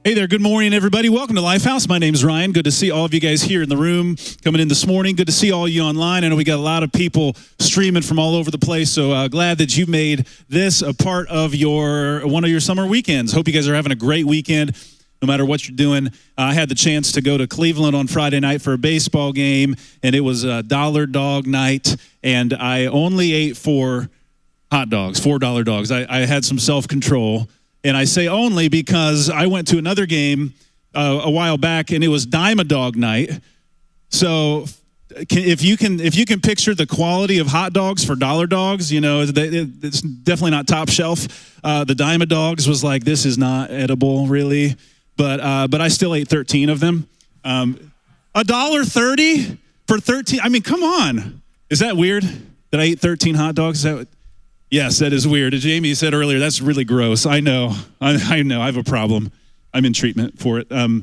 Hey there, good morning, everybody. Welcome to Lifehouse. My name's Ryan. Good to see all of you guys here in the room coming in this morning. Good to see all you online. I know we got a lot of people streaming from all over the place, so glad that you made this a part of one of your summer weekends. Hope you guys are having a great weekend, no matter what you're doing. I had the chance to go to Cleveland on Friday night for a baseball game, and it was a dollar dog night, and I only ate 4 hot dogs, $4 dogs. I had some self-control. And I say only because I went to another game a while back, and it was dime a dog night. So if you can picture the quality of hot dogs for dollar dogs, you know, it's definitely not top shelf. The dime a dogs was like, this is not edible, really. But I still ate 13 of them. $1.30 for 13. I mean, come on. Is that weird that I ate 13 hot dogs? Is that? Yes, that is weird. As Jamie said earlier, that's really gross. I know. I know. I have a problem. I'm in treatment for it. So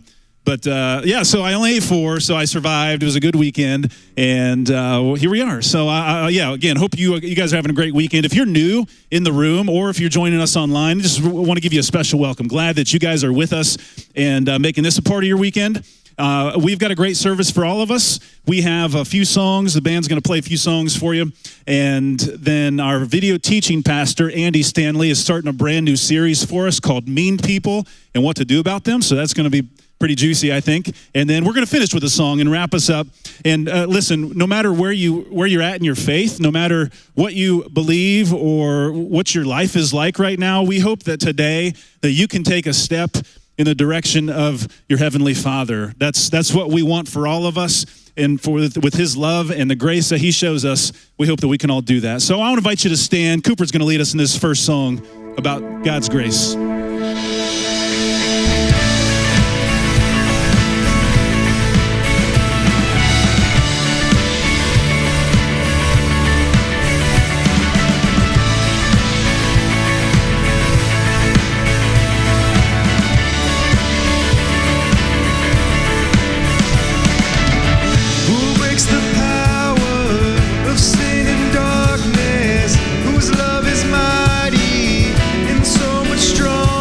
I only ate 4, so I survived. It was a good weekend, and here we are. So, again, hope you guys are having a great weekend. If you're new in the room or if you're joining us online, just want to give you a special welcome. Glad that you guys are with us and making this a part of your weekend. We've got a great service for all of us. We have a few songs. The band's going to play a few songs for you. And then our video teaching pastor, Andy Stanley, is starting a brand new series for us called Mean People and What to Do About Them. So that's going to be pretty juicy, I think. And then we're going to finish with a song and wrap us up. And listen, no matter where you're at in your faith, no matter what you believe or what your life is like right now, we hope that today that you can take a step in the direction of your Heavenly Father. That's what we want for all of us, and with His love and the grace that He shows us, we hope that we can all do that. So I want to invite you to stand. Cooper's going to lead us in this first song about God's grace. Whose love is mighty and so much stronger.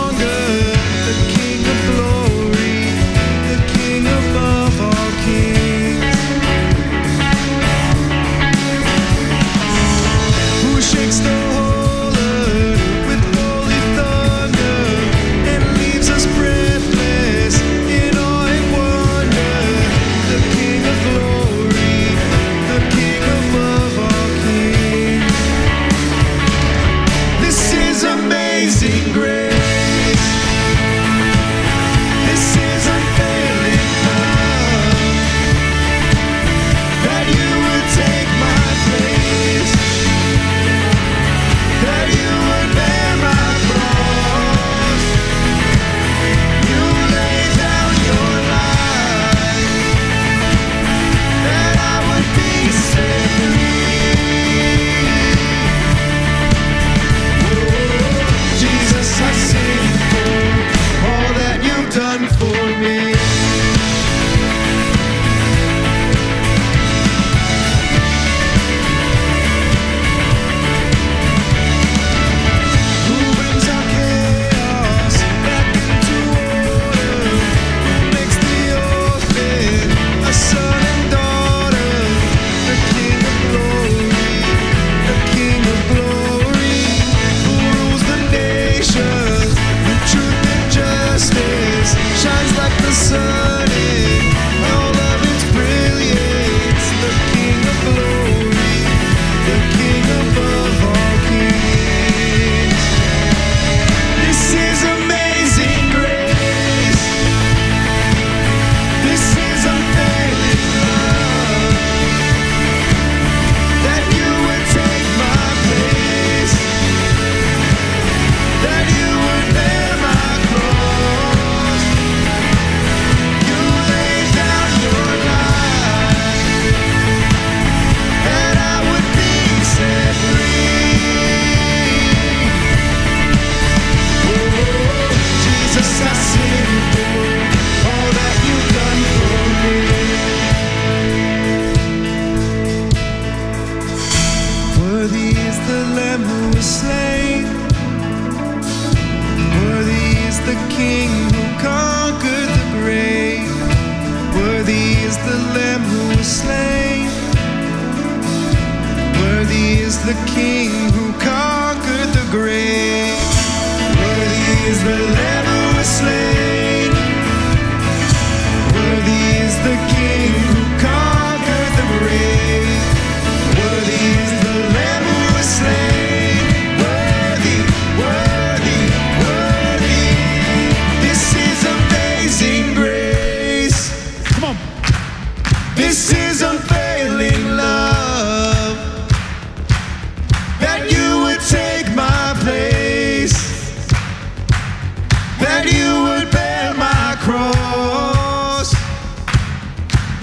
that you would bear my cross.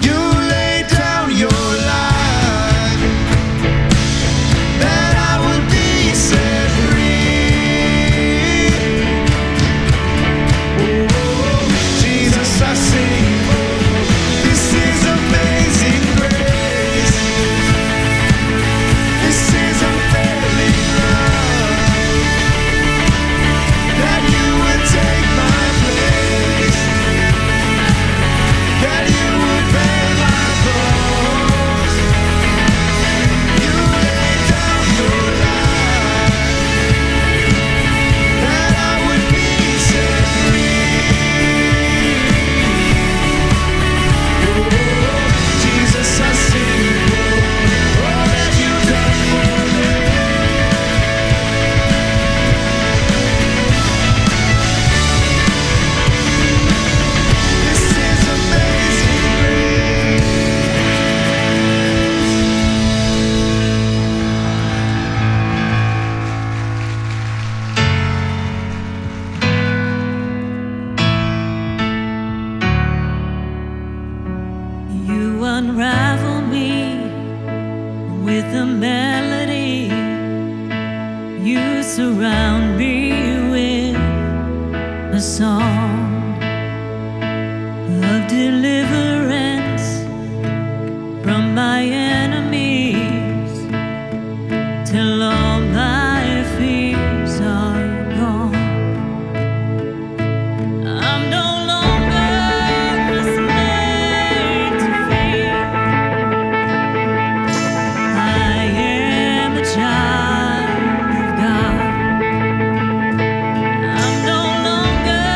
You laid down your life, that I would be set free. Oh, Jesus, I sing, this is amazing grace. This is unfailing love, that you would take my place, that you would bear my cross. You laid down your life, that I would be set free. Oh, Jesus, I sing, all that you've done for me. This is amazing grace. You unravel me with a melody. You surround me with a song of deliverance from my enemies, till all my fears are gone. I'm no longer a slave to fear. I am a child of God. I'm no longer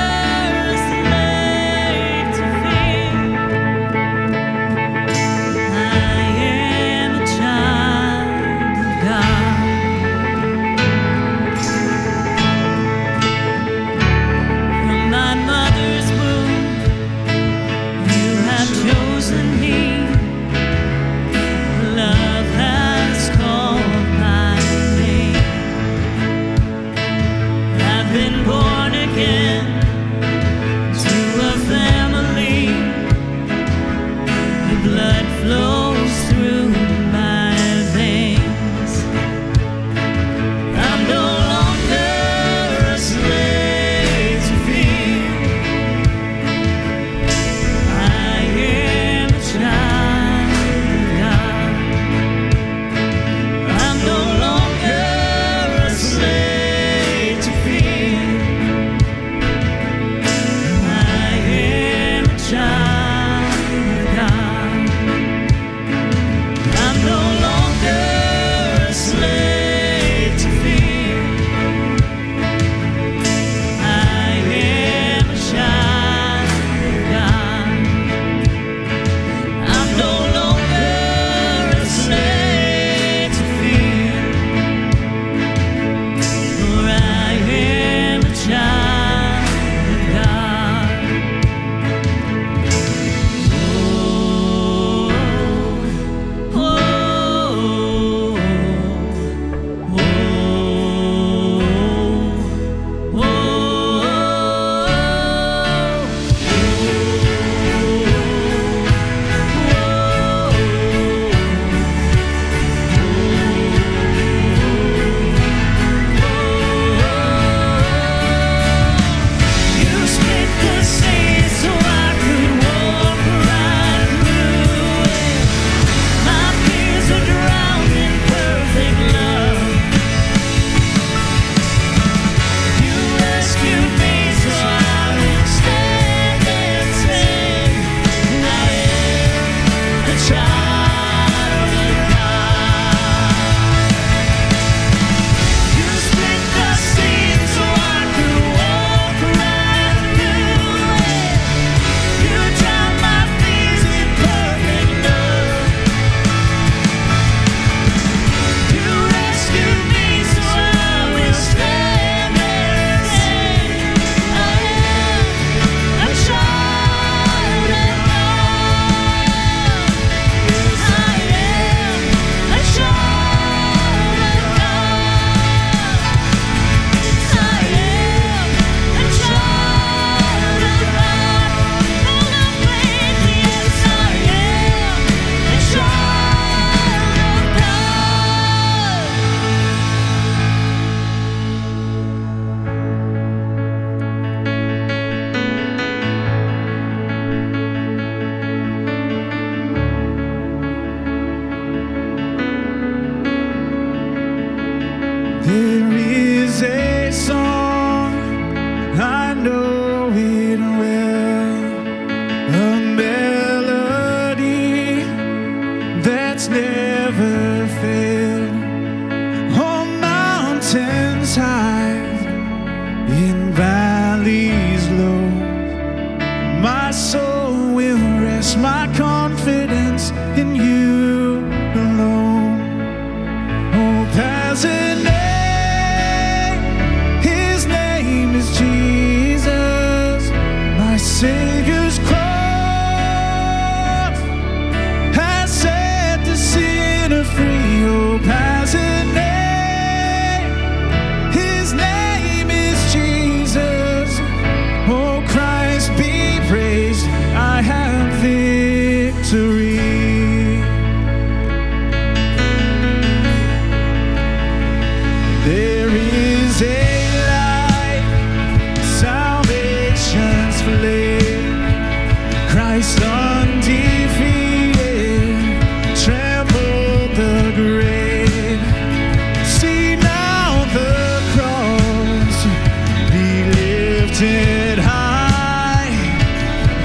lifted high.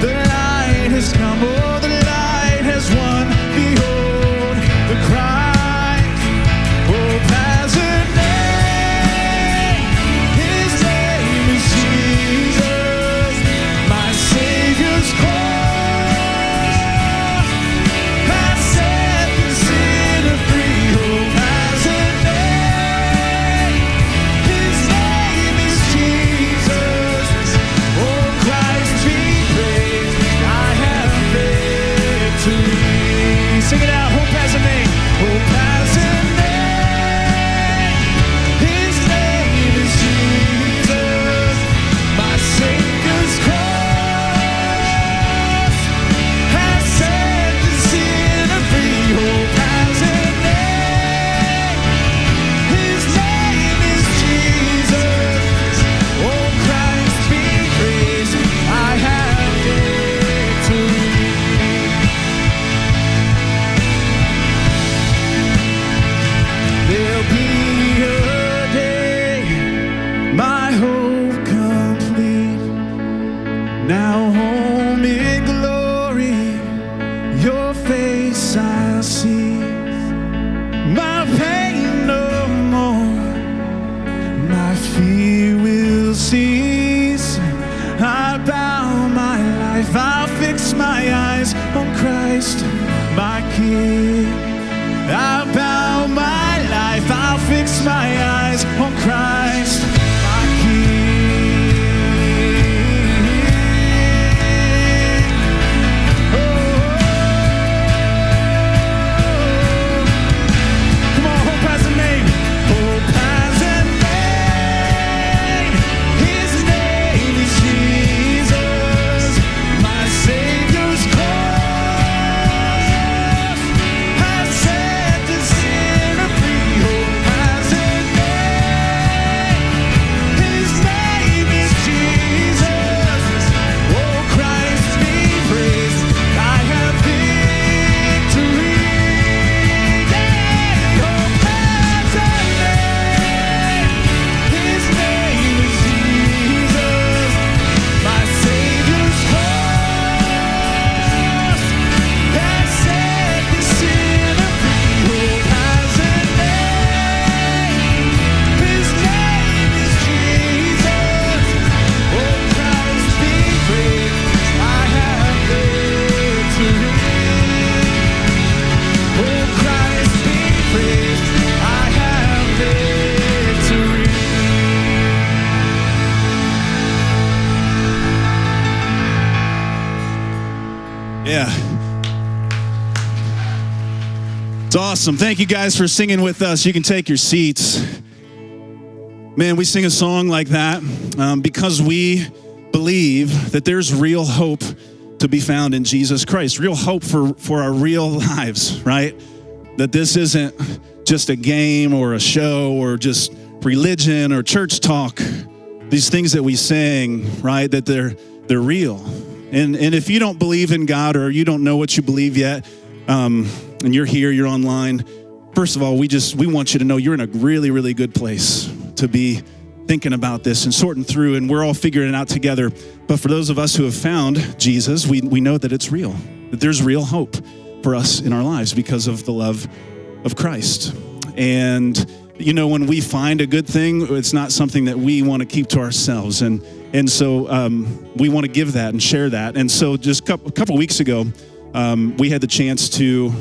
The light has come, oh, the light has won. Behold, the Christ, hope has a name. His name is Jesus, my Savior's cross has set the sinner free. Hope has a name. His name is Jesus. Oh, Christ be praised. I have victory. Sing it out. Hope has a name. Hope has a name. His name is Jesus. My Savior's cross has set the sinner free. Hope has a name. His name is Jesus. Oh, Christ be praised. I have victory. There'll be a day, my hope complete. Now home in glory, your face I'll see. My pain no more, my fear will cease. I bow my life, I'll fix my eyes on Christ, my King. I bow my life, I'll fix my eyes on Christ, my King. Oh, come on, hope has a name. Hope has a name. His name is Jesus, my Savior's cross has set the sinner free. Hope has a name. His name is Jesus. Oh, Christ be praised. I have victory. Yeah, hope has a name. His name is Jesus. My Savior's cross has set the sinner free. Hope has a name. His name is Jesus. Oh, Christ be praised. I have victory. Oh, Christ be praised. I have victory. Yeah. It's awesome. Thank you guys for singing with us. You can take your seats. Man, we sing a song like that because we believe that there's real hope to be found in Jesus Christ. Real hope for our real lives, right? That this isn't just a game or a show or just religion or church talk. These things that we sing, right? That they're real. And if you don't believe in God or you don't know what you believe yet, and you're here, you're online, first of all, we want you to know you're in a really, really good place to be thinking about this and sorting through, and we're all figuring it out together. But for those of us who have found Jesus, we know that it's real, that there's real hope for us in our lives because of the love of Christ. And, you know, when we find a good thing, it's not something that we want to keep to ourselves. And so we want to give that and share that. And so just a couple weeks ago, we had the chance to,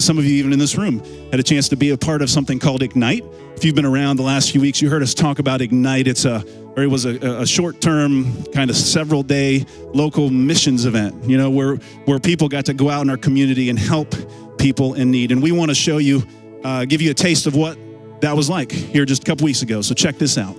some of you even in this room, had a chance to be a part of something called Ignite. If you've been around the last few weeks, you heard us talk about Ignite. It was a short-term, kind of several-day local missions event, you know, where people got to go out in our community and help people in need. And we want to show you, give you a taste of what that was like here just a couple weeks ago. So check this out.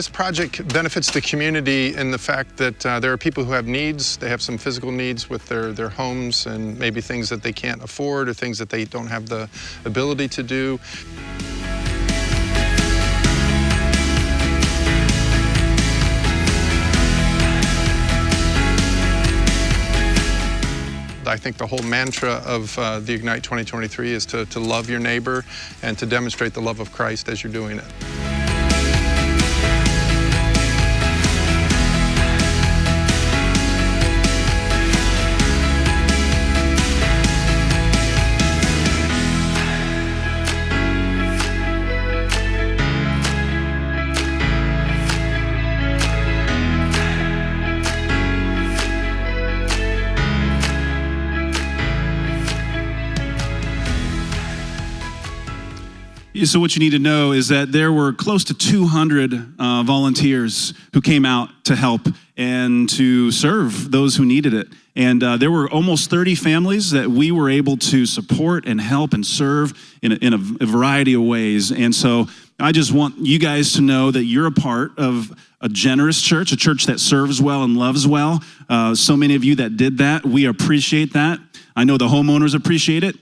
This project benefits the community in the fact that there are people who have needs. They have some physical needs with their homes and maybe things that they can't afford or things that they don't have the ability to do. I think the whole mantra of the Ignite 2023 is to love your neighbor and to demonstrate the love of Christ as you're doing it. So what you need to know is that there were close to 200 volunteers who came out to help and to serve those who needed it. And there were almost 30 families that we were able to support and help and serve in a variety of ways. And so I just want you guys to know that you're a part of a generous church, a church that serves well and loves well. So many of you that did that, we appreciate that. I know the homeowners appreciate it.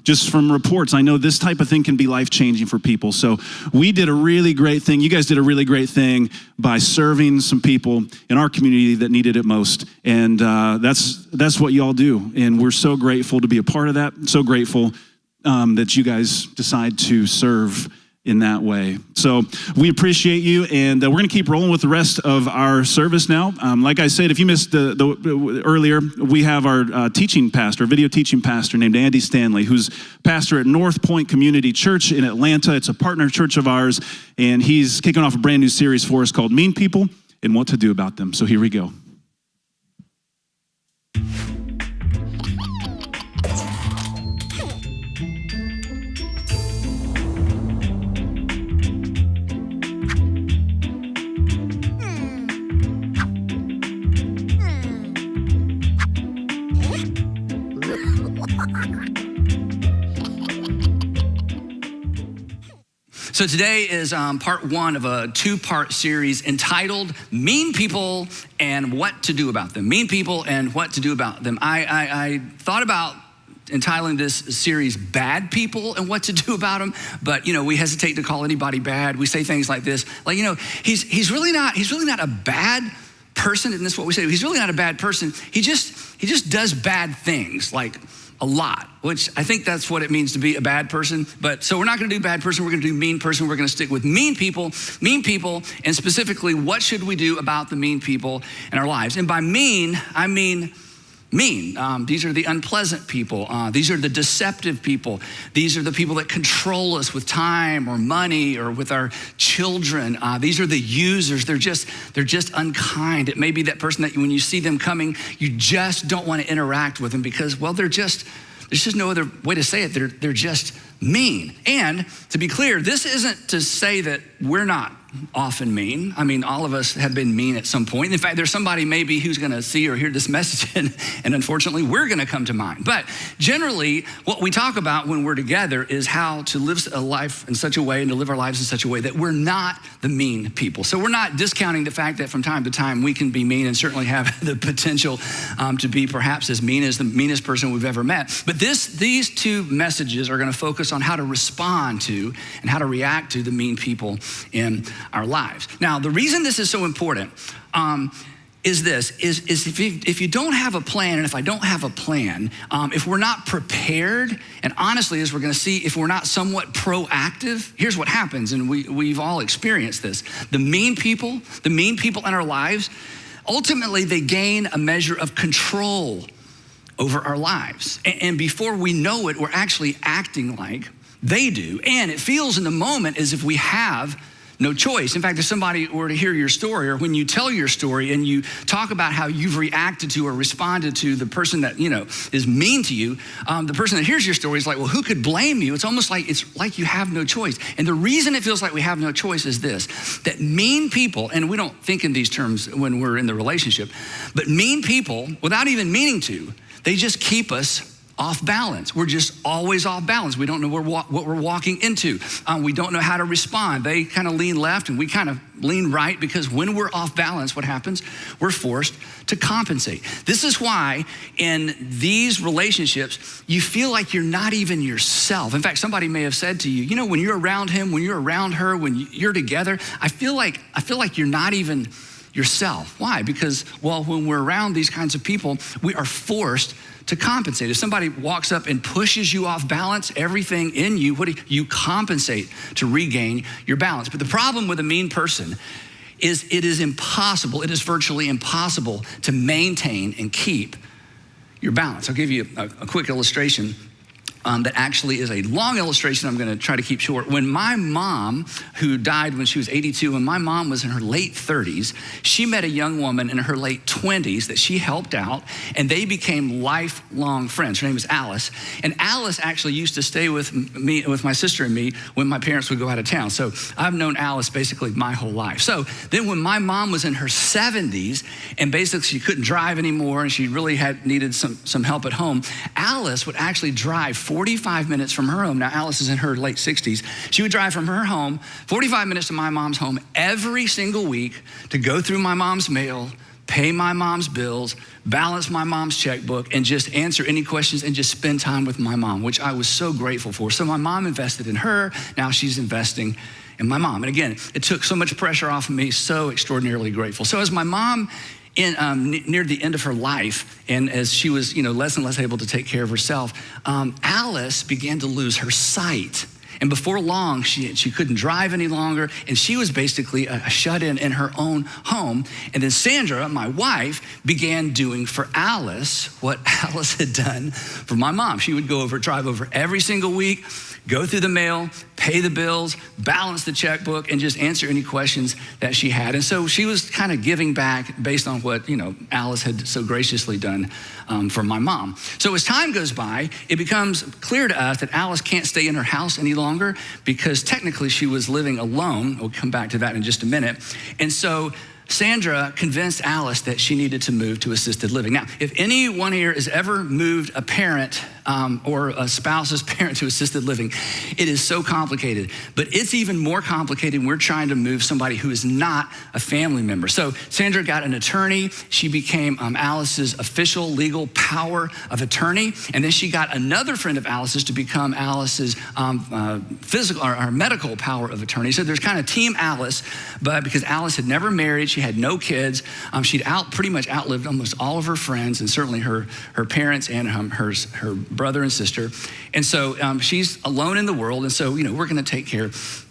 Just from reports, I know this type of thing can be life-changing for people. So we did a really great thing. You guys did a really great thing by serving some people in our community that needed it most. And that's what y'all do. And we're so grateful to be a part of that. So grateful that you guys decide to serve in that way. So we appreciate you, and we're going to keep rolling with the rest of our service now. Like I said, if you missed the earlier, we have our teaching pastor, video teaching pastor named Andy Stanley, who's pastor at North Point Community Church in Atlanta. It's a partner church of ours, and he's kicking off a brand new series for us called Mean People and What to Do About Them. So here we go. So today is part one of a two-part series entitled Mean People and What to Do About Them. Mean People and What to Do About Them. I thought about entitling this series Bad People and What to Do About Them, but we hesitate to call anybody bad. We say things like this, like, he's really not a bad person, and this is what we say. He's really not a bad person. He just does bad things, like a lot, which I think that's what it means to be a bad person. But so we're not going to do bad person. We're going to do mean person. We're going to stick with mean people, and specifically, what should we do about the mean people in our lives? And by mean, I mean mean. These are the unpleasant people. These are the deceptive people. These are the people that control us with time or money or with our children. These are the users. They're just unkind. It may be that person that when you see them coming, you just don't want to interact with them because, well, there's just no other way to say it. They're just mean. And to be clear, this isn't to say that we're not often mean. I mean, all of us have been mean at some point. In fact, there's somebody maybe who's going to see or hear this message, and unfortunately, we're going to come to mind. But generally, what we talk about when we're together is how to live a life in such a way and to live our lives in such a way that we're not the mean people. So we're not discounting the fact that from time to time we can be mean and certainly have the potential to be perhaps as mean as the meanest person we've ever met. But these two messages are going to focus on how to respond to and how to react to the mean people in our lives. Now, the reason this is so important is if you don't have a plan, and if I don't have a plan, if we're not prepared, and honestly, as we're going to see, if we're not somewhat proactive, here's what happens, and we've all experienced this. The mean people in our lives, ultimately, they gain a measure of control over our lives. And before we know it, we're actually acting like they do. And it feels in the moment as if we have no choice. In fact, if somebody were to hear your story, or when you tell your story and you talk about how you've reacted to or responded to the person that, is mean to you, the person that hears your story is like, well, who could blame you? It's almost like you have no choice. And the reason it feels like we have no choice is this, that mean people, and we don't think in these terms when we're in the relationship, but mean people, without even meaning to, they just keep us off balance. We're just always off balance. We don't know what we're walking into. We don't know how to respond. They kind of lean left and we kind of lean right, because when we're off balance, what happens? We're forced to compensate. This is why in these relationships, you feel like you're not even yourself. In fact, somebody may have said to you, you know, when you're around him, when you're around her, when you're together, I feel like you're not even yourself. Why? Because, well, when we're around these kinds of people, we are forced to compensate. If somebody walks up and pushes you off balance, everything in you, you compensate to regain your balance. But the problem with a mean person is it is impossible, it is virtually impossible to maintain and keep your balance. I'll give you a quick illustration. That actually is a long illustration I'm going to try to keep short. When my mom, who died when she was 82, when my mom was in her late 30s, she met a young woman in her late 20s that she helped out, and they became lifelong friends. Her name is Alice, and Alice actually used to stay with me, with my sister and me, when my parents would go out of town. So I've known Alice basically my whole life. So then when my mom was in her 70s, and basically she couldn't drive anymore, and she really needed some help at home, Alice would actually drive 45 minutes from her home. Now, Alice is in her late 60s. She would drive from her home 45 minutes to my mom's home every single week to go through my mom's mail, pay my mom's bills, balance my mom's checkbook, and just answer any questions and just spend time with my mom, which I was so grateful for. So my mom invested in her. Now she's investing in my mom. And again, it took so much pressure off of me, so extraordinarily grateful. So as my mom near the end of her life, and as she was, less and less able to take care of herself, Alice began to lose her sight. And before long, she couldn't drive any longer, and she was basically a shut-in in her own home. And then Sandra, my wife, began doing for Alice what Alice had done for my mom. She would drive over every single week, go through the mail, pay the bills, balance the checkbook, and just answer any questions that she had. And so she was kind of giving back based on what, Alice had so graciously done for my mom. So as time goes by, it becomes clear to us that Alice can't stay in her house any longer, because technically she was living alone. We'll come back to that in just a minute. And so Sandra convinced Alice that she needed to move to assisted living. Now, if anyone here has ever moved a parent or a spouse's parent to assisted living, it is so complicated. But it's even more complicated when we're trying to move somebody who is not a family member. So Sandra got an attorney. She became Alice's official legal power of attorney. And then she got another friend of Alice's to become Alice's physical or medical power of attorney. So there's kind of Team Alice, but because Alice had never married, she had no kids. She'd pretty much outlived almost all of her friends, and certainly her parents and her brother and sister. And so she's alone in the world. And so, we're going to take care of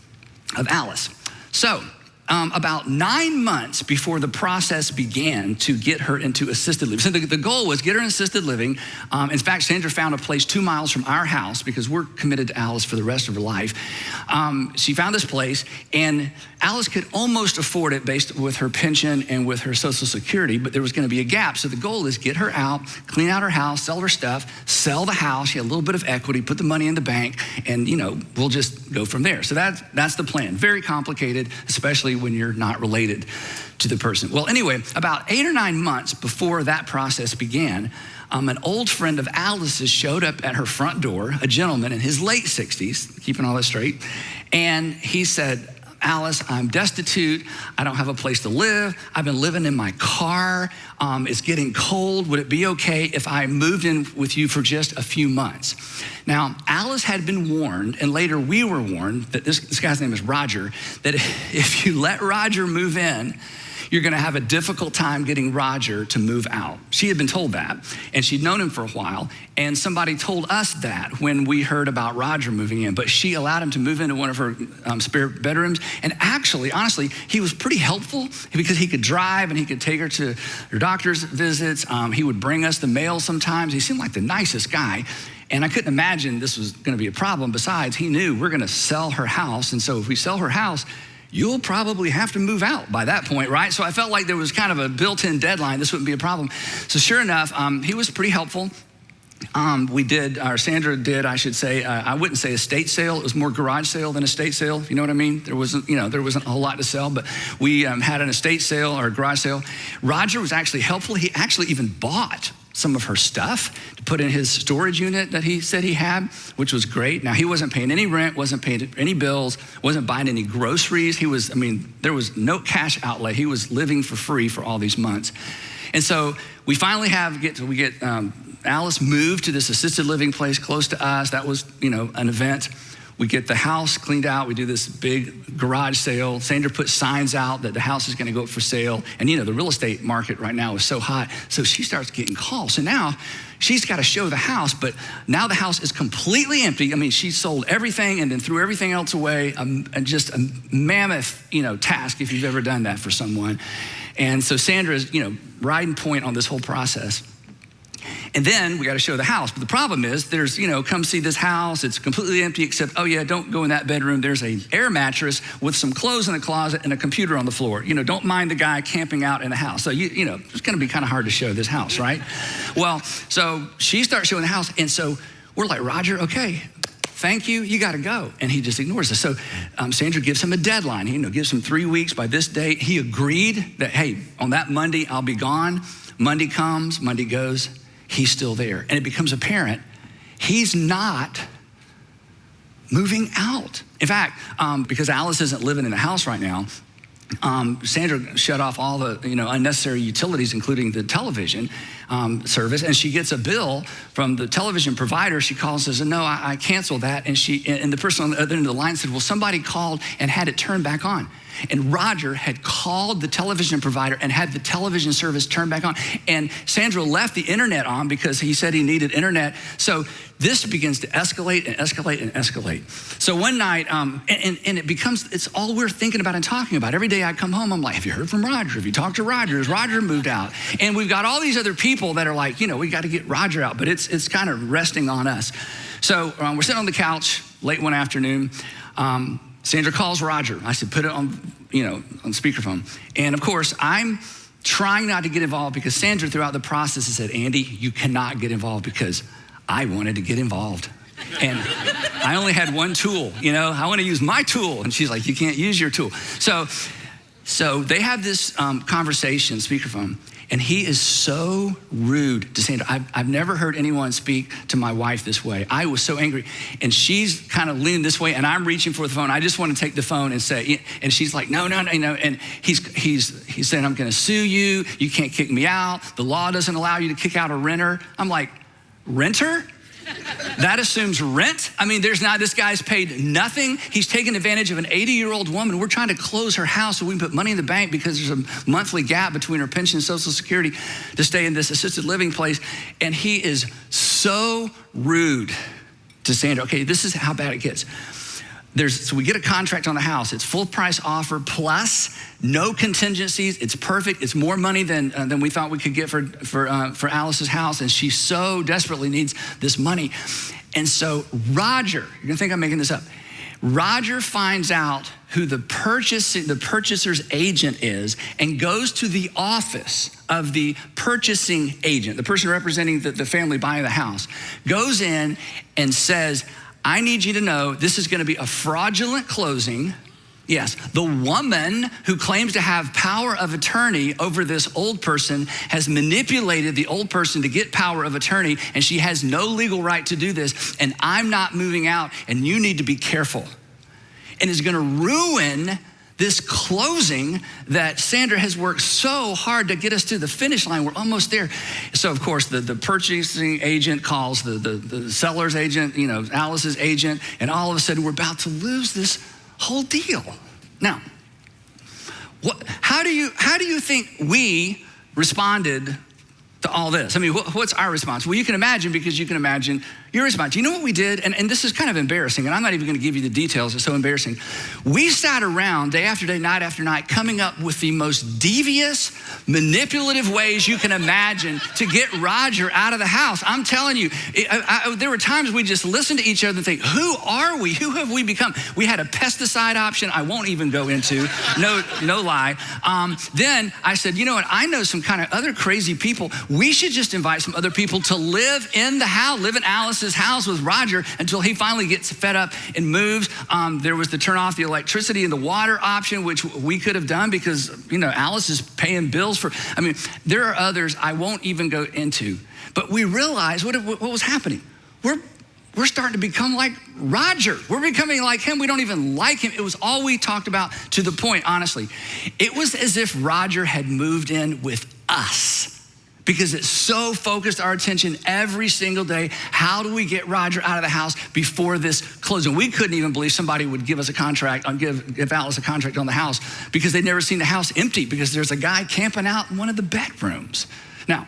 Alice. So about 9 months before the process began to get her into assisted living. So the goal was get her in assisted living. In fact, Sandra found a place 2 miles from our house, because we're committed to Alice for the rest of her life. She found this place, and Alice could almost afford it based with her pension and with her Social Security, but there was going to be a gap. So the goal is get her out, clean out her house, sell her stuff, sell the house. She had a little bit of equity, put the money in the bank, and we'll just go from there. So that's the plan. Very complicated, especially when you're not related to the person. Well, anyway, about 8 or 9 months before that process began, an old friend of Alice's showed up at her front door, a gentleman in his late 60s, keeping all that straight, and he said, Alice, I'm destitute. I don't have a place to live. I've been living in my car. It's getting cold. Would it be okay if I moved in with you for just a few months? Now, Alice had been warned, and later we were warned, that this guy's name is Roger, that if you let Roger move in, you're gonna have a difficult time getting Roger to move out. She had been told that, and she'd known him for a while, and somebody told us that when we heard about Roger moving in, but she allowed him to move into one of her spare bedrooms, and actually, honestly, he was pretty helpful, because he could drive and he could take her to her doctor's visits. He would bring us the mail sometimes. He seemed like the nicest guy, and I couldn't imagine this was gonna be a problem. Besides, he knew we're gonna sell her house, and so if we sell her house, you'll probably have to move out by that point, right? So I felt like there was kind of a built-in deadline. This wouldn't be a problem. So sure enough, he was pretty helpful. Sandra did, I should say, I wouldn't say estate sale. It was more garage sale than estate sale, if you know what I mean. There wasn't a whole lot to sell, but we had an estate sale or a garage sale. Roger was actually helpful. He actually even bought some of her stuff to put in his storage unit that he said he had, which was great. Now, he wasn't paying any rent, wasn't paying any bills, wasn't buying any groceries. There was no cash outlay. He was living for free for all these months. And so we finally get Alice moved to this assisted living place close to us. That was, an event. We get the house cleaned out. We do this big garage sale. Sandra puts signs out that the house is going to go up for sale. And the real estate market right now is so hot. So she starts getting calls. So now she's got to show the house, but now the house is completely empty. She sold everything and then threw everything else away. And just a mammoth, task if you've ever done that for someone. And so Sandra is, riding point on this whole process. And then we got to show the house. But the problem is there's, come see this house. It's completely empty except, don't go in that bedroom. There's an air mattress with some clothes in the closet and a computer on the floor. Don't mind the guy camping out in the house. So, it's going to be kind of hard to show this house, right? Well, so she starts showing the house. And so we're like, Roger, okay, thank you. You got to go. And he just ignores us. So Sandra gives him a deadline. Gives him 3 weeks. By this date, he agreed that, hey, on that Monday, I'll be gone. Monday comes, Monday goes. He's still there. And it becomes apparent he's not moving out. In fact, because Alice isn't living in the house right now, Sandra shut off all the unnecessary utilities, including the television service, and she gets a bill from the television provider. She calls and says, no, I canceled that. And the person on the other end of the line said, well, somebody called and had it turned back on. And Roger had called the television provider and had the television service turned back on. And Sandra left the internet on because he said he needed internet. So this begins to escalate and escalate and escalate. So one night, and it's all we're thinking about and talking about. Every day I come home, I'm like, have you heard from Roger? Have you talked to Roger? Has Roger moved out? And we've got all these other people that are like, we got to get Roger out, but it's kind of resting on us. So we're sitting on the couch late one afternoon. Sandra calls Roger. I said, put it on, on speakerphone. And of course, I'm trying not to get involved because Sandra throughout the process has said, Andy, you cannot get involved because I wanted to get involved. And I only had one tool, I want to use my tool. And she's like, you can't use your tool. So they have this conversation, speakerphone. And he is so rude to Sandra. I've never heard anyone speak to my wife this way. I was so angry. And she's kind of leaning this way, and I'm reaching for the phone. I just want to take the phone and say, and she's like, no. And he's saying, I'm going to sue you. You can't kick me out. The law doesn't allow you to kick out a renter. I'm like, renter? That assumes rent. This guy's paid nothing. He's taken advantage of an 80-year-old woman. We're trying to close her house so we can put money in the bank because there's a monthly gap between her pension and Social Security to stay in this assisted living place. And he is so rude to Sandra. Okay, this is how bad it gets. So we get a contract on the house. It's full price offer plus no contingencies. It's perfect. It's more money than we thought we could get for Alice's house. And she so desperately needs this money. And so Roger, you're gonna think I'm making this up. Roger finds out who the purchaser's agent is and goes to the office of the purchasing agent, the person representing the family buying the house, goes in and says, I need you to know this is going to be a fraudulent closing. Yes, the woman who claims to have power of attorney over this old person has manipulated the old person to get power of attorney, and she has no legal right to do this, and I'm not moving out, and you need to be careful. And it's going to ruin this closing that Sandra has worked so hard to get us to the finish line. We're almost there. So of course the purchasing agent calls the seller's agent, Alice's agent, and all of a sudden we're about to lose this whole deal. Now, how do you think we responded to all this? What's our response? Well, you can imagine because you can imagine your response. You know what we did? And this is kind of embarrassing, and I'm not even gonna give you the details, it's so embarrassing. We sat around day after day, night after night, coming up with the most devious, manipulative ways you can imagine to get Roger out of the house. I'm telling you, there were times we just listened to each other and think, who are we? Who have we become? We had a pesticide option I won't even go into, no lie. Then I said, you know what? I know some kind of other crazy people. We should just invite some other people to live in the house, live in Alice's house with Roger until he finally gets fed up and moves. There was the turn off the electricity and the water option, which we could have done because, Alice is paying bills for, there are others I won't even go into. But we realized what was happening. We're starting to become like Roger. We're becoming like him. We don't even like him. It was all we talked about, to the point, honestly. It was as if Roger had moved in with us, because it so focused our attention every single day. How do we get Roger out of the house before this closing? We couldn't even believe somebody would give us a contract, give Alice a contract on the house, because they'd never seen the house empty, because there's a guy camping out in one of the bedrooms. Now,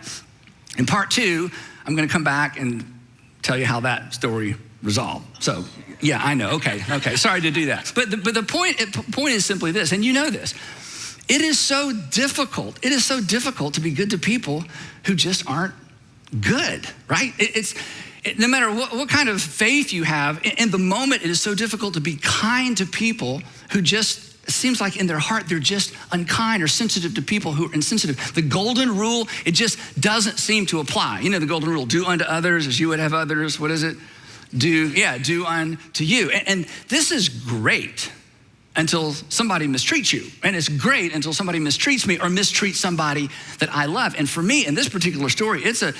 in part 2, I'm gonna come back and tell you how that story resolved. So, yeah, I know, okay, sorry to do that. But the point is simply this, and you know this. It is so difficult to be good to people who just aren't good, right? No matter what kind of faith you have, in the moment, it is so difficult to be kind to people who just, it seems like in their heart, they're just unkind or sensitive to people who are insensitive. The golden rule, it just doesn't seem to apply. You know the golden rule, do unto others as you would have others. What is it? Do unto you. And this is great until somebody mistreats you. And it's great until somebody mistreats me or mistreats somebody that I love. And for me, in this particular story, it's a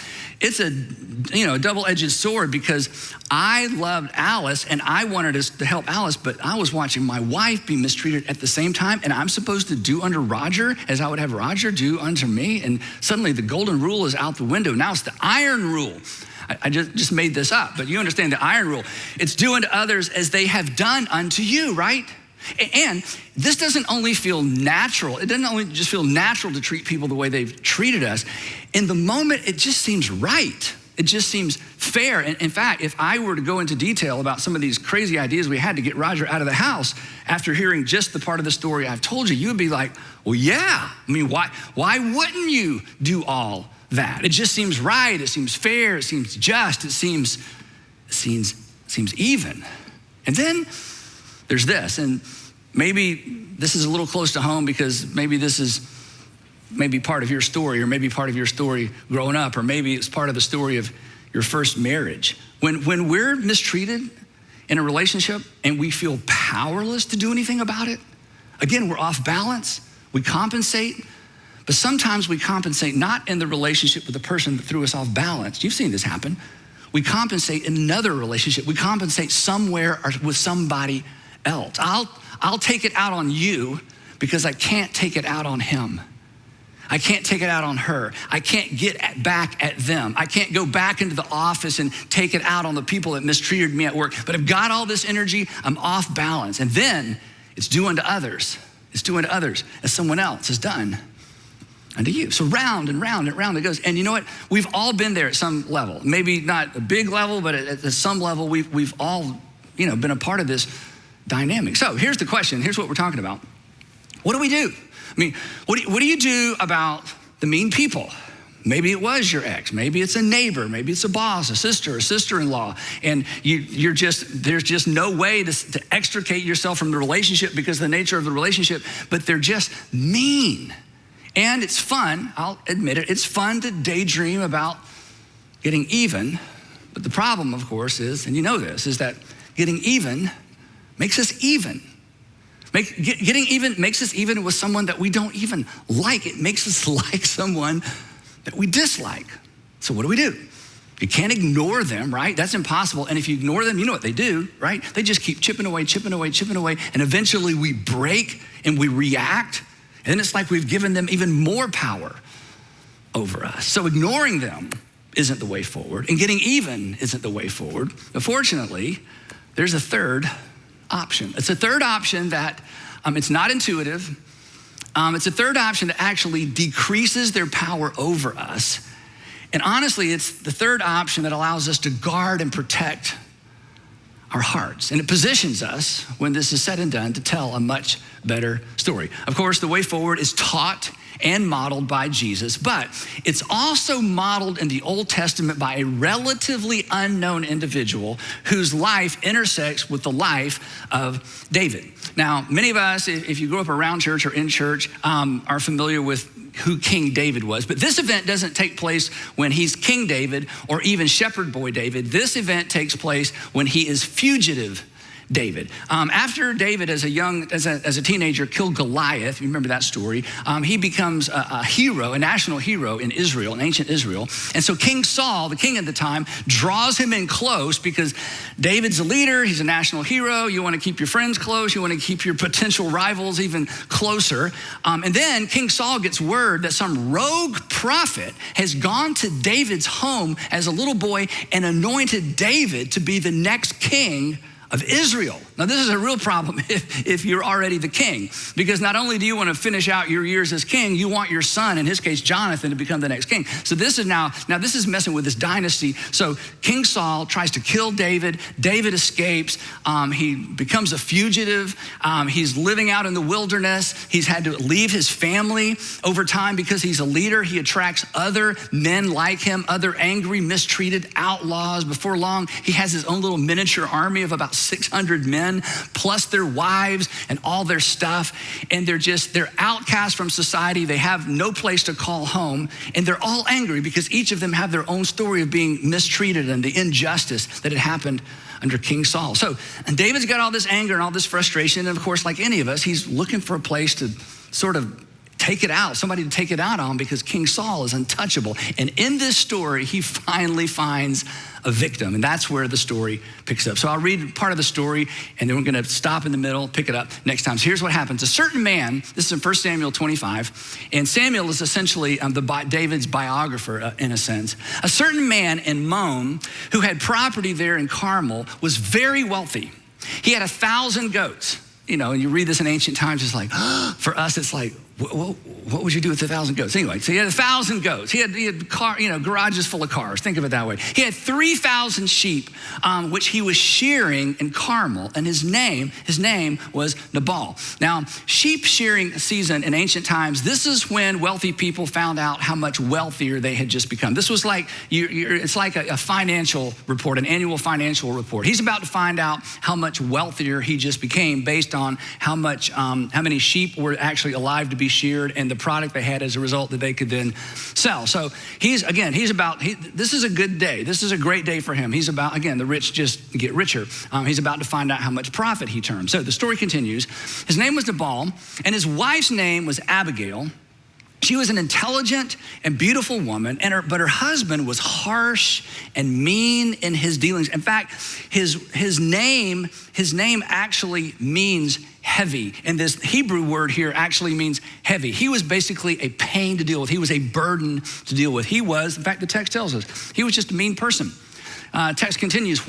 double-edged sword, because I loved Alice and I wanted us to help Alice, but I was watching my wife be mistreated at the same time, and I'm supposed to do unto Roger as I would have Roger do unto me. And suddenly the golden rule is out the window. Now it's the iron rule. I just made this up, but you understand the iron rule. It's do unto others as they have done unto you, right? And this doesn't only feel natural. It doesn't only just feel natural to treat people the way they've treated us. In the moment, it just seems right. It just seems fair. And in fact, if I were to go into detail about some of these crazy ideas we had to get Roger out of the house, after hearing just the part of the story I've told you, you would be like, well, yeah. I mean, why wouldn't you do all that? It just seems right. It seems fair. It seems just. It seems even. And then there's this, and maybe this is a little close to home, because maybe this is part of your story, or maybe part of your story growing up, or maybe it's part of the story of your first marriage. When we're mistreated in a relationship and we feel powerless to do anything about it, again, we're off balance, we compensate, but sometimes we compensate not in the relationship with the person that threw us off balance. You've seen this happen. We compensate in another relationship. We compensate somewhere or with somebody else. I'll take it out on you because I can't take it out on him. I can't take it out on her. I can't get back at them. I can't go back into the office and take it out on the people that mistreated me at work. But I've got all this energy, I'm off balance. And then it's do unto others. It's do unto others as someone else has done unto you. So round and round and round it goes. And you know what? We've all been there at some level. Maybe not a big level, but at some level, we've all been a part of this dynamic. So here's the question. Here's what we're talking about. What do we do? I mean, what do you do about the mean people? Maybe it was your ex. Maybe it's a neighbor. Maybe it's a boss, a sister, a sister-in-law. And there's just no way to extricate yourself from the relationship because of the nature of the relationship, but they're just mean. And it's fun, I'll admit it, it's fun to daydream about getting even. But the problem, of course, is, and you know this, is that getting even makes us even. Getting even makes us even with someone that we don't even like. It makes us like someone that we dislike. So what do? You can't ignore them, right? That's impossible. And if you ignore them, you know what they do, right? They just keep chipping away. And eventually we break and we react. And then it's like we've given them even more power over us. So ignoring them isn't the way forward. And getting even isn't the way forward. But fortunately, there's a third option. It's a third option that it's not intuitive. It's a third option that actually decreases their power over us. And honestly, it's the third option that allows us to guard and protect our hearts. And it positions us, when this is said and done, to tell a much better story. Of course, the way forward is taught and modeled by Jesus, but it's also modeled in the Old Testament by a relatively unknown individual whose life intersects with the life of David. Now, many of us, if you grew up around church or in church, are familiar with who King David was. But this event doesn't take place when he's King David or even Shepherd Boy David. This event takes place when he is fugitive David. After David, as a teenager, killed Goliath, you remember that story, he becomes a hero, a national hero in Israel, in ancient Israel. And so King Saul, the king at the time, draws him in close because David's a leader, he's a national hero, you want to keep your friends close, you want to keep your potential rivals even closer. And then King Saul gets word that some rogue prophet has gone to David's home as a little boy and anointed David to be the next king of Israel. Now, this is a real problem if you're already the king, because not only do you want to finish out your years as king, you want your son, in his case, Jonathan, to become the next king. So this is now this is messing with this dynasty. So King Saul tries to kill David. David escapes. He becomes a fugitive. He's living out in the wilderness. He's had to leave his family over time because he's a leader. He attracts other men like him, other angry, mistreated outlaws. Before long, he has his own little miniature army of about 600 men, plus their wives and all their stuff. And they're outcast from society. They have no place to call home. And they're all angry because each of them have their own story of being mistreated and the injustice that had happened under King Saul. So, and David's got all this anger and all this frustration. And of course, like any of us, he's looking for a place to sort of take it out, somebody to take it out on, because King Saul is untouchable. And in this story, he finally finds a victim, and that's where the story picks up. So I'll read part of the story, and then we're gonna stop in the middle, pick it up next time. So here's what happens. A certain man, this is in 1 Samuel 25, and Samuel is essentially David's biographer in a sense. A certain man in Moab, who had property there in Carmel, was very wealthy. He had 1,000 goats. You know, and you read this in ancient times, it's like, for us, it's like, what would you do with 1,000 goats? Anyway, so he had 1,000 goats. He had garages full of cars. Think of it that way. He had 3,000 sheep, which he was shearing in Carmel, and his name was Nabal. Now, sheep shearing season in ancient times, this is when wealthy people found out how much wealthier they had just become. This was like, it's like a financial report, an annual financial report. He's about to find out how much wealthier he just became based on how many sheep were actually alive to be sheared and the product they had as a result that they could then sell. So this is a good day. This is a great day for him. He's about, again, the rich just get richer. He's about to find out how much profit he turned. So the story continues. His name was Nabal, and his wife's name was Abigail. She was an intelligent and beautiful woman, but her husband was harsh and mean in his dealings. In fact, his name actually means heavy. And this Hebrew word here actually means heavy. He was basically a pain to deal with. He was a burden to deal with. In fact, the text tells us, he was just a mean person. Text continues,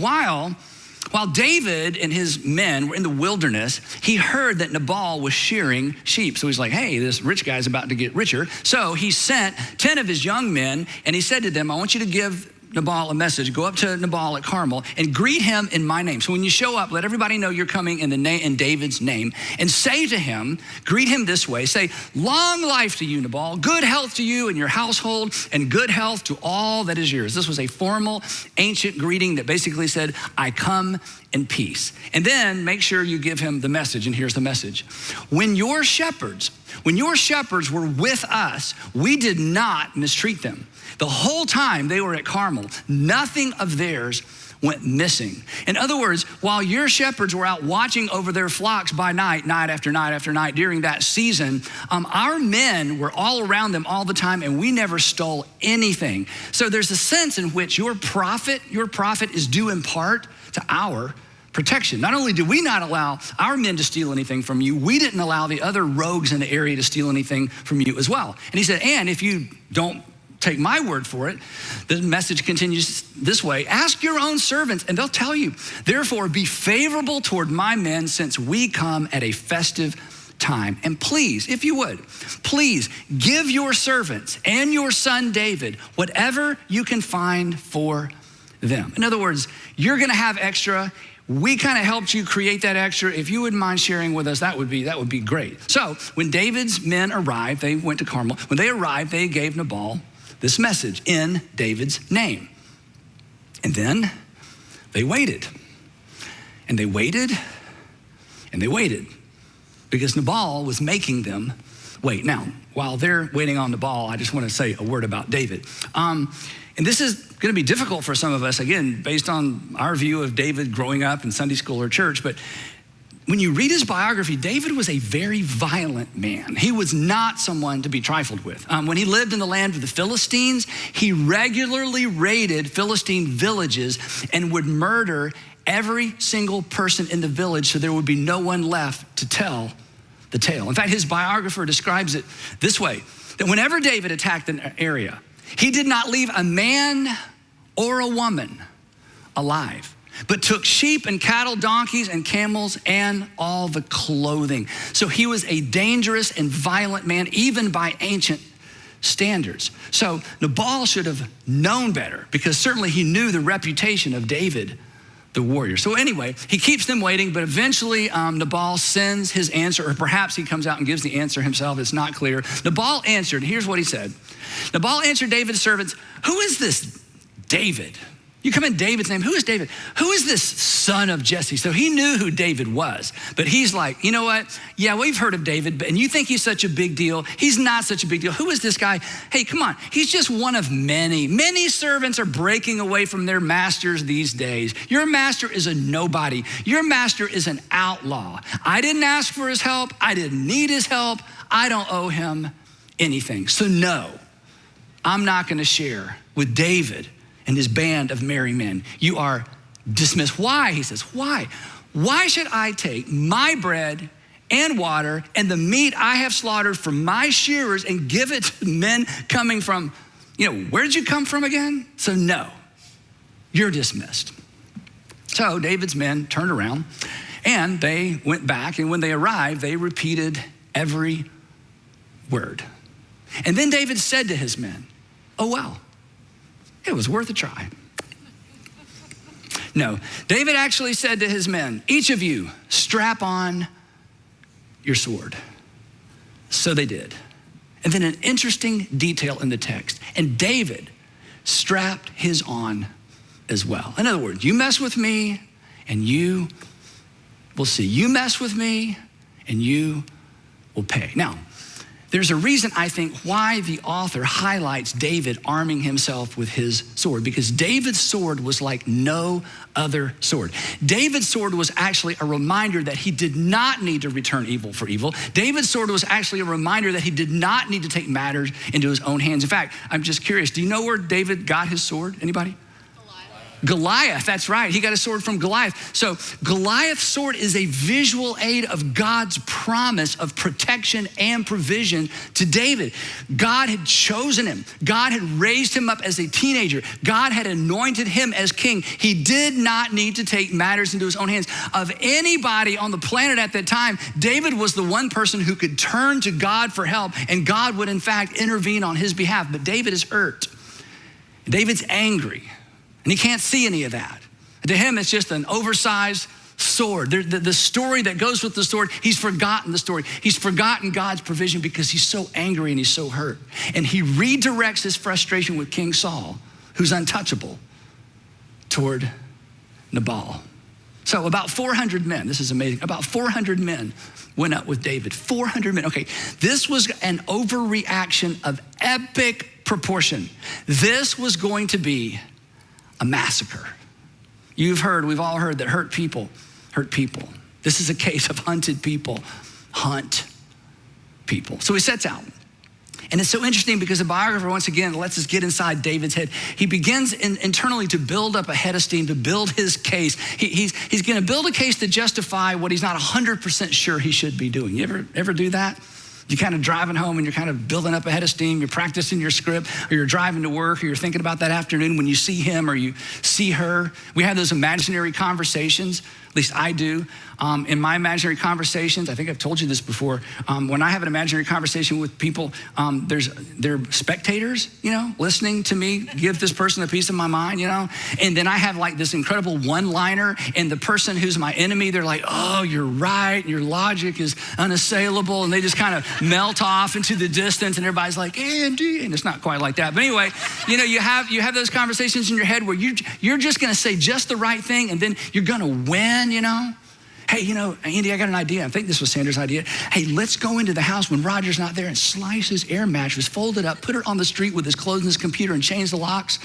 While David and his men were in the wilderness, he heard that Nabal was shearing sheep. So he's like, hey, this rich guy's about to get richer. So he sent 10 of his young men, and he said to them, I want you to give Nabal a message. Go up to Nabal at Carmel and greet him in my name. So when you show up, let everybody know you're coming in David's name, and say to him, greet him this way. Say, long life to you, Nabal, good health to you and your household, and good health to all that is yours. This was a formal, ancient greeting that basically said, I come in peace. And then make sure you give him the message, and here's the message. When your shepherds were with us, we did not mistreat them. The whole time they were at Carmel, nothing of theirs went missing. In other words, while your shepherds were out watching over their flocks by night, night after night after night during that season, our men were all around them all the time, and we never stole anything. So there's a sense in which your profit is due in part to our protection. Not only did we not allow our men to steal anything from you, we didn't allow the other rogues in the area to steal anything from you as well. And he said, and if you don't take my word for it, the message continues this way. Ask your own servants, and they'll tell you. Therefore, be favorable toward my men, since we come at a festive time. And please, if you would, please give your servants and your son David whatever you can find for them. In other words, you're gonna have extra. We kind of helped you create that extra. If you wouldn't mind sharing with us, that would be great. So when David's men arrived, they went to Carmel. When they arrived, they gave Nabal this message in David's name. And then they waited. And they waited. And they waited. Because Nabal was making them wait. Now, while they're waiting on Nabal, I just want to say a word about David. And this is going to be difficult for some of us, again, based on our view of David growing up in Sunday school or church. But when you read his biography, David was a very violent man. He was not someone to be trifled with. When he lived in the land of the Philistines, he regularly raided Philistine villages and would murder every single person in the village so there would be no one left to tell the tale. In fact, his biographer describes it this way, that whenever David attacked an area, he did not leave a man or a woman alive, but took sheep and cattle, donkeys and camels, and all the clothing. So he was a dangerous and violent man, even by ancient standards. So Nabal should have known better, because certainly he knew the reputation of David, the warrior. So anyway, he keeps them waiting, but eventually Nabal sends his answer, or perhaps he comes out and gives the answer himself. It's not clear. Nabal answered, here's what he said. Nabal answered David's servants, "Who is this David?" You come in David's name. Who is David? Who is this son of Jesse? So he knew who David was, but he's like, you know what? Yeah, we've heard of David, and you think he's such a big deal. He's not such a big deal. Who is this guy? Hey, come on. He's just one of many. Many servants are breaking away from their masters these days. Your master is a nobody. Your master is an outlaw. I didn't ask for his help. I didn't need his help. I don't owe him anything. So no, I'm not going to share with David and his band of merry men. You are dismissed. Why? He says, why? Why should I take my bread and water and the meat I have slaughtered from my shearers and give it to men coming from, where did you come from again? So no, you're dismissed. So David's men turned around and they went back, and when they arrived, they repeated every word. And then David said to his men, "Oh, well, it was worth a try." No, David actually said to his men, "Each of you strap on your sword." So they did. And then an interesting detail in the text, and David strapped his on as well. In other words, you mess with me and you will see. You mess with me and you will pay. Now, there's a reason, I think, why the author highlights David arming himself with his sword, because David's sword was like no other sword. David's sword was actually a reminder that he did not need to return evil for evil. David's sword was actually a reminder that he did not need to take matters into his own hands. In fact, I'm just curious, do you know where David got his sword? Anybody? Goliath, that's right. He got a sword from Goliath. So Goliath's sword is a visual aid of God's promise of protection and provision to David. God had chosen him. God had raised him up as a teenager. God had anointed him as king. He did not need to take matters into his own hands. Of anybody on the planet at that time, David was the one person who could turn to God for help, and God would in fact intervene on his behalf. But David is hurt. David's angry. And he can't see any of that. To him, it's just an oversized sword. The story that goes with the sword, he's forgotten the story. He's forgotten God's provision because he's so angry and he's so hurt. And he redirects his frustration with King Saul, who's untouchable, toward Nabal. So about 400 men, this is amazing, about 400 men went up with David. 400 men. Okay, this was an overreaction of epic proportion. This was going to be a massacre. We've all heard that hurt people hurt people. This is a case of hunted people hunt people. So he sets out. And it's so interesting because the biographer, once again, lets us get inside David's head. He begins internally to build up a head of steam, to build his case. He's going to build a case to justify what he's not 100% sure he should be doing. You ever do that? You're kind of driving home and you're kind of building up a head of steam. You're practicing your script, or you're driving to work, or you're thinking about that afternoon when you see him or you see her. We have those imaginary conversations. At least I do. In my imaginary conversations, I think I've told you this before, when I have an imaginary conversation with people, they're spectators, listening to me give this person a piece of my mind, and then I have like this incredible one-liner, and the person who's my enemy, they're like, "Oh, you're right, your logic is unassailable," and they just kind of melt off into the distance, and everybody's like, "Andy," and it's not quite like that. But anyway, you have those conversations in your head where you're just gonna say just the right thing, and then you're gonna win, hey, Andy, I got an idea. I think this was Sanders' idea. Hey, let's go into the house when Roger's not there and slice his air mattress, fold it up, put it on the street with his clothes and his computer and change the locks.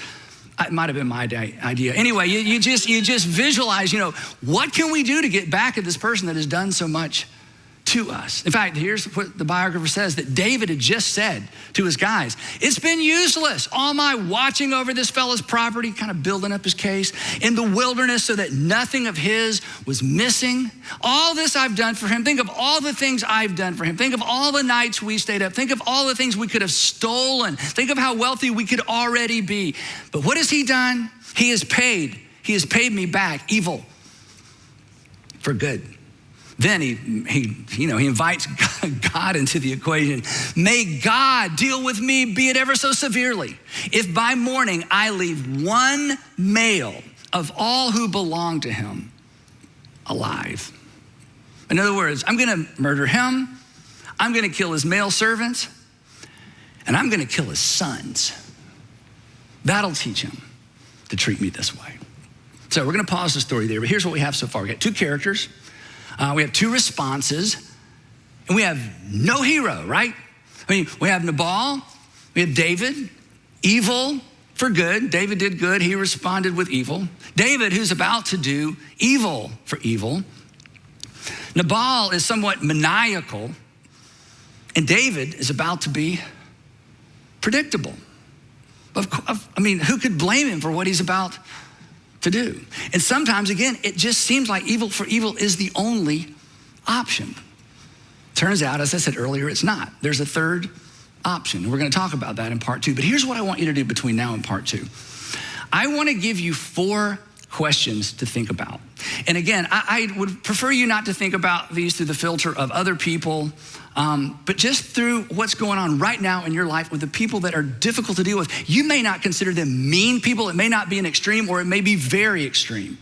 It might have been my idea. Anyway, you just visualize, what can we do to get back at this person that has done so much to us? In fact, here's what the biographer says, that David had just said to his guys. It's been useless, all my watching over this fellow's property, kind of building up his case, in the wilderness so that nothing of his was missing. All this I've done for him. Think of all the things I've done for him. Think of all the nights we stayed up. Think of all the things we could have stolen. Think of how wealthy we could already be. But what has he done? He has paid me back evil for good. Then he invites God into the equation. May God deal with me, be it ever so severely, if by morning I leave one male of all who belong to him alive. In other words, I'm gonna murder him, I'm gonna kill his male servants, and I'm gonna kill his sons. That'll teach him to treat me this way. So we're gonna pause the story there, but here's what we have so far. We got two characters. We have two responses, and we have no hero, right? We have Nabal, we have David, evil for good. David did good, he responded with evil. David, who's about to do evil for evil. Nabal is somewhat maniacal, and David is about to be predictable. Who could blame him for what he's about to do? And sometimes, again, it just seems like evil for evil is the only option. Turns out, as I said earlier, it's not. There's a third option. And we're going to talk about that in part 2. But here's what I want you to do between now and part 2. I want to give you 4 questions to think about. And again, I would prefer you not to think about these through the filter of other people, but just through what's going on right now in your life with the people that are difficult to deal with. You may not consider them mean people. It may not be an extreme, or it may be very extreme.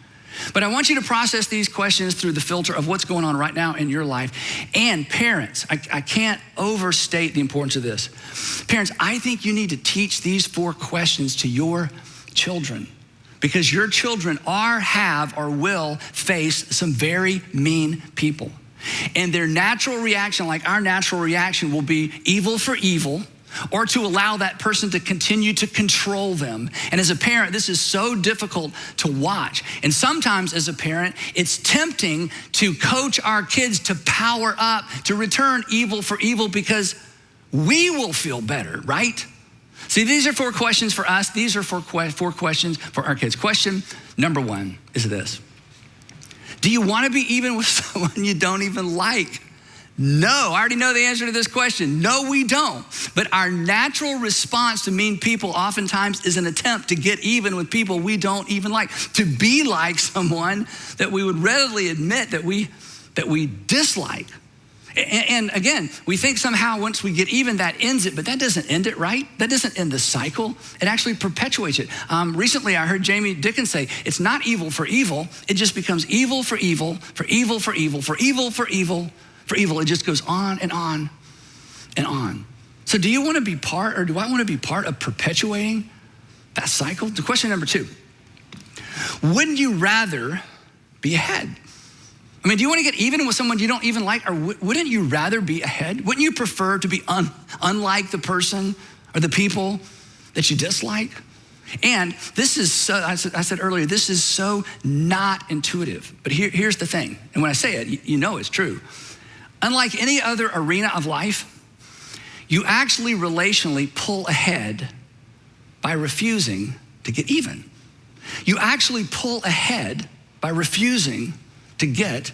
But I want you to process these questions through the filter of what's going on right now in your life. And parents, I can't overstate the importance of this. Parents, I think you need to teach these 4 questions to your children, because your children have, or will face some very mean people. And their natural reaction, like our natural reaction, will be evil for evil, or to allow that person to continue to control them. And as a parent, this is so difficult to watch. And sometimes as a parent, it's tempting to coach our kids to power up, to return evil for evil, because we will feel better, right? See, these are 4 questions for us. These are 4 questions for our kids. Question number 1 is this. Do you want to be even with someone you don't even like? No, I already know the answer to this question. No, we don't. But our natural response to mean people oftentimes is an attempt to get even with people we don't even like, to be like someone that we would readily admit that we dislike. And again, we think somehow once we get even, that ends it, but that doesn't end it, right? That doesn't end the cycle. It actually perpetuates it. Recently, I heard Jamie Dickens say, it's not evil for evil. It just becomes evil for evil, for evil for evil, for evil for evil, for evil. It just goes on and on and on. So do you want to be part, or do I want to be part of perpetuating that cycle? To question number 2, wouldn't you rather be ahead? Do you want to get even with someone you don't even like, or wouldn't you rather be ahead? Wouldn't you prefer to be unlike the person or the people that you dislike? And this is so, I said earlier, this is so not intuitive. But here's the thing, and when I say it, you know it's true. Unlike any other arena of life, you actually relationally pull ahead by refusing to get even. You actually pull ahead by refusing to get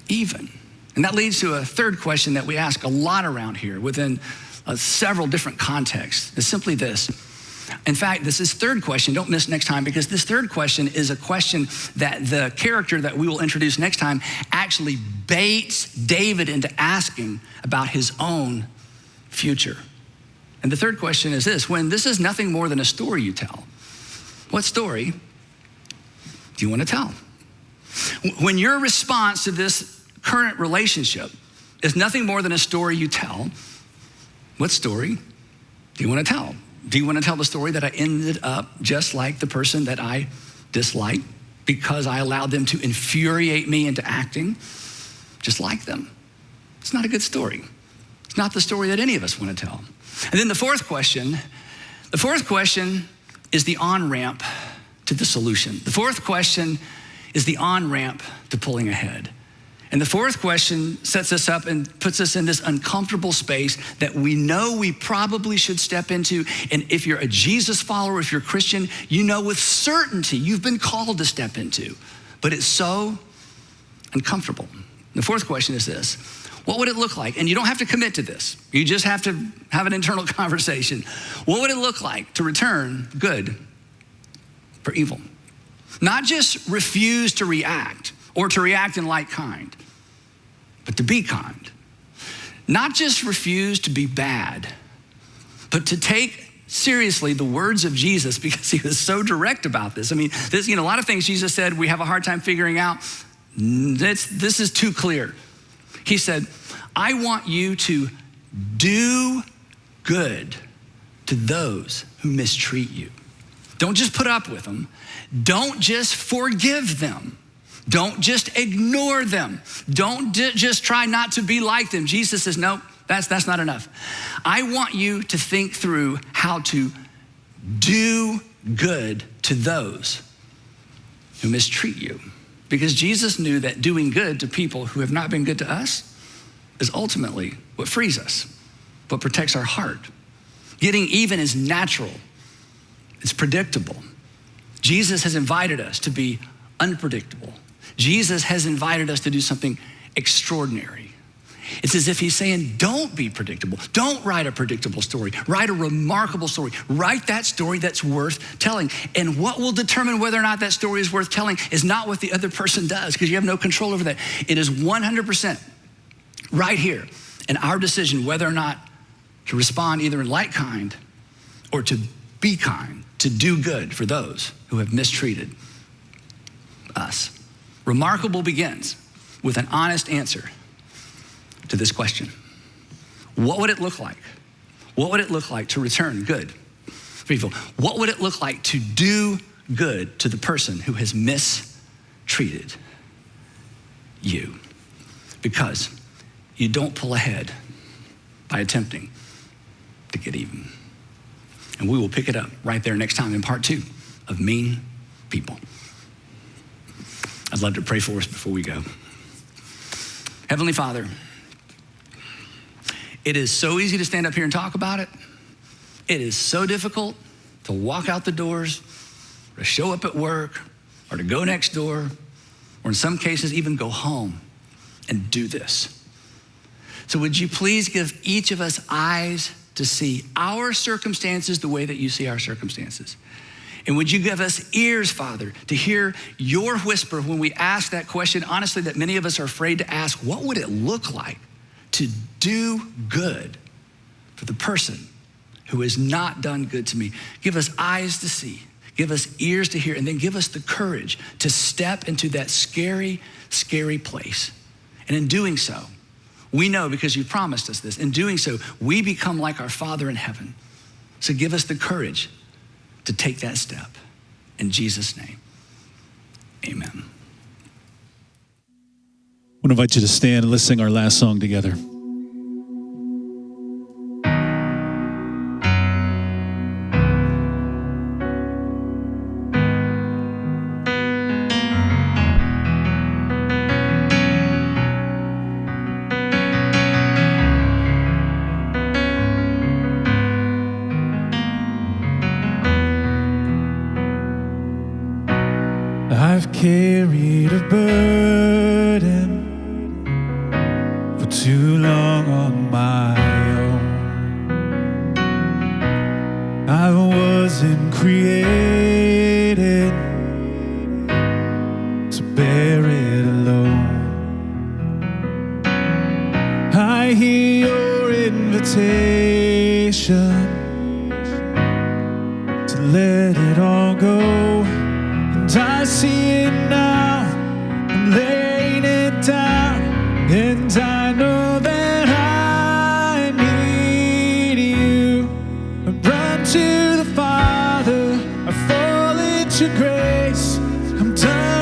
even. And that leads to a third question that we ask a lot around here within several different contexts. It's simply this. In fact, this is third question. Don't miss next time, because this third question is a question that the character that we will introduce next time actually baits David into asking about his own future. And the third question is this: when this is nothing more than a story you tell, what story do you want to tell? When your response to this current relationship is nothing more than a story you tell, what story do you want to tell? Do you want to tell the story that I ended up just like the person that I dislike? because I allowed them to infuriate me into acting just like them. It's not a good story. It's not the story that any of us want to tell. And then the fourth question is the on-ramp to the solution. The fourth question is the on-ramp to pulling ahead. And the fourth question sets us up and puts us in this uncomfortable space that we know we probably should step into. And if you're a Jesus follower, if you're a Christian, you know with certainty you've been called to step into. But it's so uncomfortable. The fourth question is this: what would it look like? And you don't have to commit to this. You just have to have an internal conversation. What would it look like to return good for evil? Not just refuse to react or to react in like kind, but to be kind. Not just refuse to be bad, but to take seriously the words of Jesus, because he was so direct about this. I mean, a lot of things Jesus said we have a hard time figuring out. This is too clear. He said, I want you to do good to those who mistreat you. Don't just put up with them. Don't just forgive them. Don't just ignore them. Don't just try not to be like them. Jesus says, no, that's not enough. I want you to think through how to do good to those who mistreat you. Because Jesus knew that doing good to people who have not been good to us is ultimately what frees us, what protects our heart. Getting even is natural. It's predictable. Jesus has invited us to be unpredictable. Jesus has invited us to do something extraordinary. It's as if he's saying, don't be predictable. Don't write a predictable story. Write a remarkable story. Write that story that's worth telling. And what will determine whether or not that story is worth telling is not what the other person does, because you have no control over that. It is 100% right here in our decision whether or not to respond either in like kind or to be kind, to do good for those who have mistreated us. Remarkable begins with an honest answer to this question. What would it look like? What would it look like to return good for evil? What would it look like to do good to the person who has mistreated you? Because you don't pull ahead by attempting to get even. And we will pick it up right there next time in part 2 of Mean People. I'd love to pray for us before we go. Heavenly Father, it is so easy to stand up here and talk about it. It is so difficult to walk out the doors, or to show up at work, or to go next door, or in some cases even go home and do this. So would you please give each of us eyes to see our circumstances the way that you see our circumstances? And would you give us ears, Father, to hear your whisper when we ask that question, honestly, that many of us are afraid to ask: what would it look like to do good for the person who has not done good to me? Give us eyes to see, give us ears to hear, and then give us the courage to step into that scary, scary place. And in doing so, we know, because you promised us this, in doing so, we become like our Father in heaven. So give us the courage to take that step. In Jesus' name, amen. I want to invite you to stand and let's sing our last song together. I've carried a burden for too long on my own. I wasn't created to bear it alone. I hear your invitation to let it all go. I see it now, I'm laying it down, and I know that I need you. I run to the Father, I fall into grace, I'm done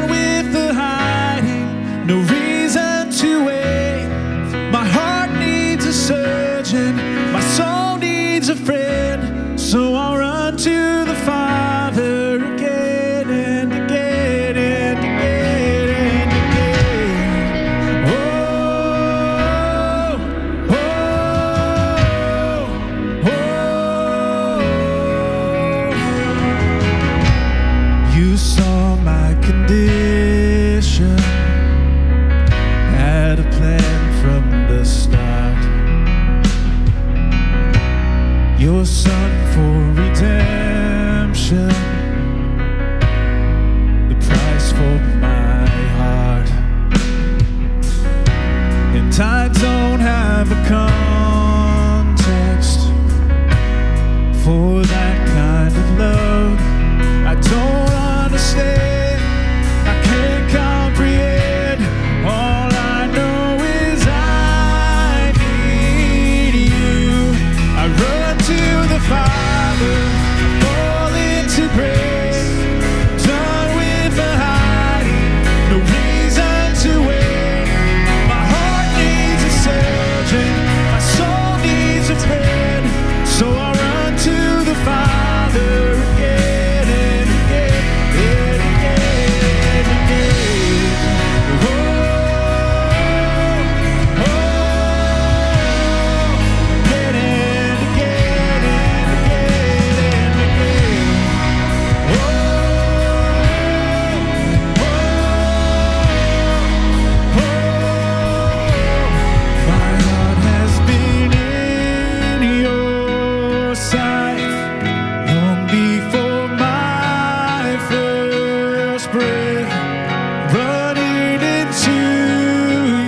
death, running into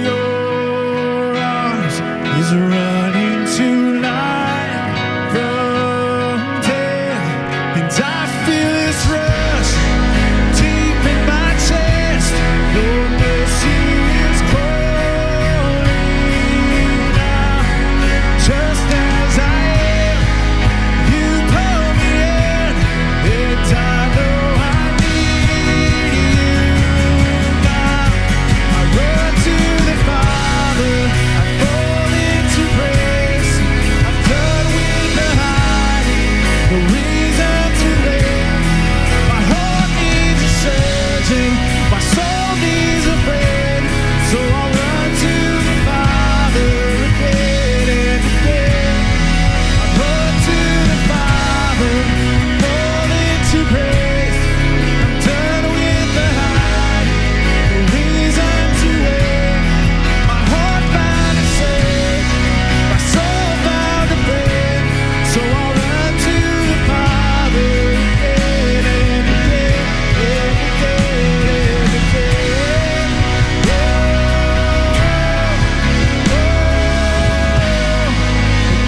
your arms. He's running to life from death, and I feel this rush deep in my chest. Your mercy is calling now, just as I am. You pull me in, and I know I need you now. I run to the Father, I fall into grace. I'm done with the hiding, no reason to live. My heart needs a surgeon, my soul needs a friend. So I'll run to the Father again and again. I run to the Father, fall into grace. I'm done with the hiding, no reason to wait. My heart found a surgeon, my soul found a friend. So I'll run to the Father again and again and again and again.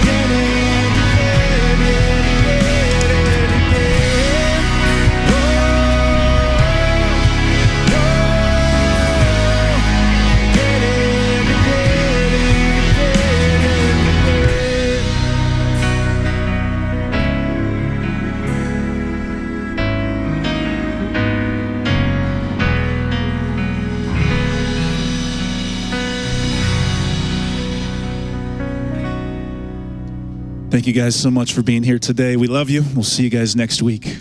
Again and again and Thank you guys so much for being here today. We love you. We'll see you guys next week.